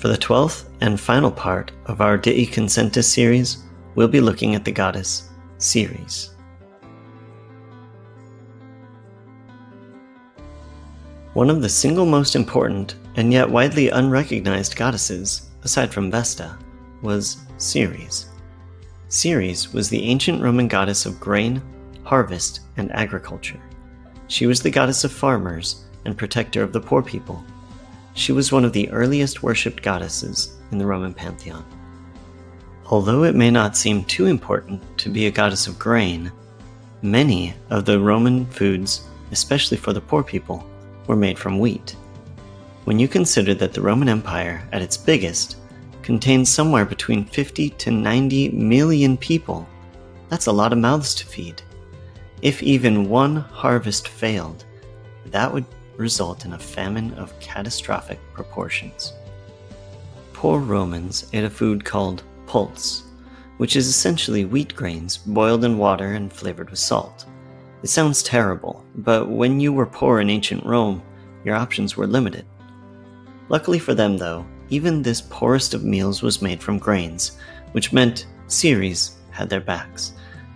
For the 12th and final part of our Dii Consentes series, we'll be looking at the goddess Ceres. One of the single most important and yet widely unrecognized goddesses, aside from Vesta, was Ceres. Ceres was the ancient Roman goddess of grain, harvest, and agriculture. She was the goddess of farmers and protector of the poor people. She was one of the earliest worshipped goddesses in the Roman pantheon. Although it may not seem too important to be a goddess of grain, many of the Roman foods, especially for the poor people, were made from wheat. When you consider that the Roman Empire, at its biggest, contained somewhere between 50 to 90 million people, that's a lot of mouths to feed. If even one harvest failed, that would result in a famine of catastrophic proportions. Poor Romans ate a food called pulse, which is essentially wheat grains boiled in water and flavored with salt. It sounds terrible, but when you were poor in ancient Rome, your options were limited. Luckily for them, though, even this poorest of meals was made from grains, which meant Ceres had their backs.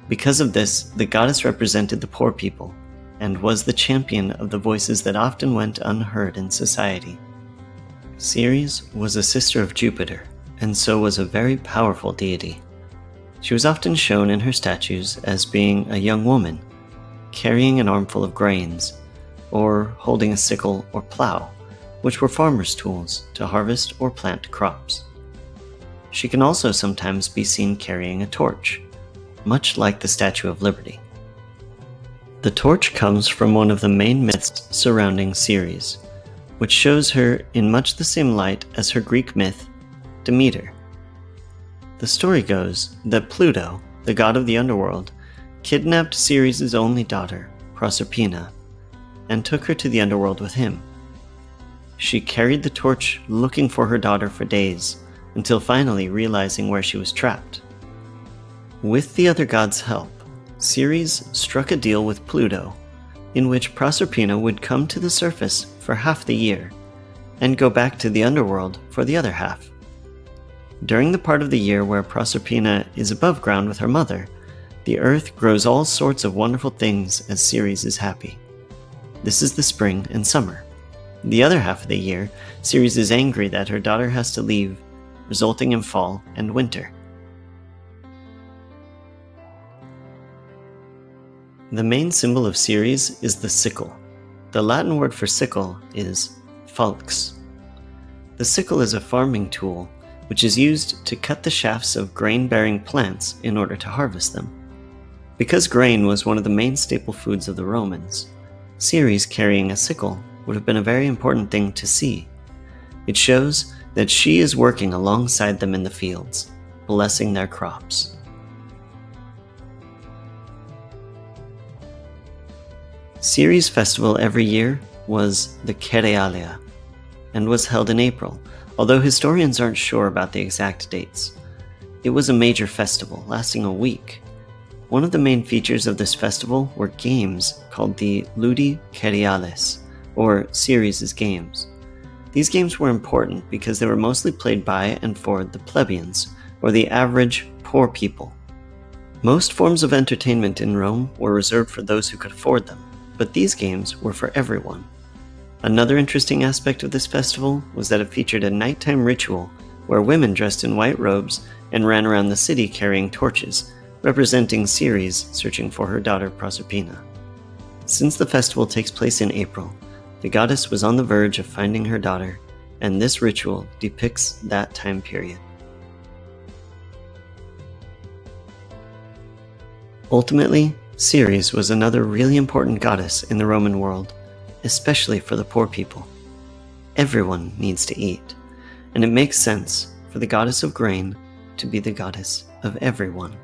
Because of this, the goddess represented the poor people, and was the champion of the voices that often went unheard in society. Ceres was a sister of Jupiter, and so was a very powerful deity. She was often shown in her statues as being a young woman, carrying an armful of grains, or holding a sickle or plow, which were farmers' tools to harvest or plant crops. She can also sometimes be seen carrying a torch, much like the Statue of Liberty. The torch comes from one of the main myths surrounding Ceres, which shows her in much the same light as her Greek myth, Demeter. The story goes that Pluto, the god of the underworld, kidnapped Ceres' only daughter, Proserpina, and took her to the underworld with him. She carried the torch looking for her daughter for days, until finally realizing where she was trapped. With the other gods' help, Ceres struck a deal with Pluto, in which Proserpina would come to the surface for half the year, and go back to the underworld for the other half. During the part of the year where Proserpina is above ground with her mother, the earth grows all sorts of wonderful things as Ceres is happy. This is the spring and summer. The other half of the year, Ceres is angry that her daughter has to leave, resulting in fall and winter. The main symbol of Ceres is the sickle. The Latin word for sickle is falx. The sickle is a farming tool which is used to cut the shafts of grain-bearing plants in order to harvest them. Because grain was one of the main staple foods of the Romans, Ceres carrying a sickle would have been a very important thing to see. It shows that she is working alongside them in the fields, blessing their crops. Ceres' festival every year was the Cerealia, and was held in April, although historians aren't sure about the exact dates. It was a major festival, lasting a week. One of the main features of this festival were games called the Ludi Cereales, or Ceres' Games. These games were important because they were mostly played by and for the plebeians, or the average poor people. Most forms of entertainment in Rome were reserved for those who could afford them, but these games were for everyone. Another interesting aspect of this festival was that it featured a nighttime ritual where women dressed in white robes and ran around the city carrying torches, representing Ceres searching for her daughter Proserpina. Since the festival takes place in April, the goddess was on the verge of finding her daughter, and this ritual depicts that time period. Ultimately, Ceres was another really important goddess in the Roman world, especially for the poor people. Everyone needs to eat, and it makes sense for the goddess of grain to be the goddess of everyone.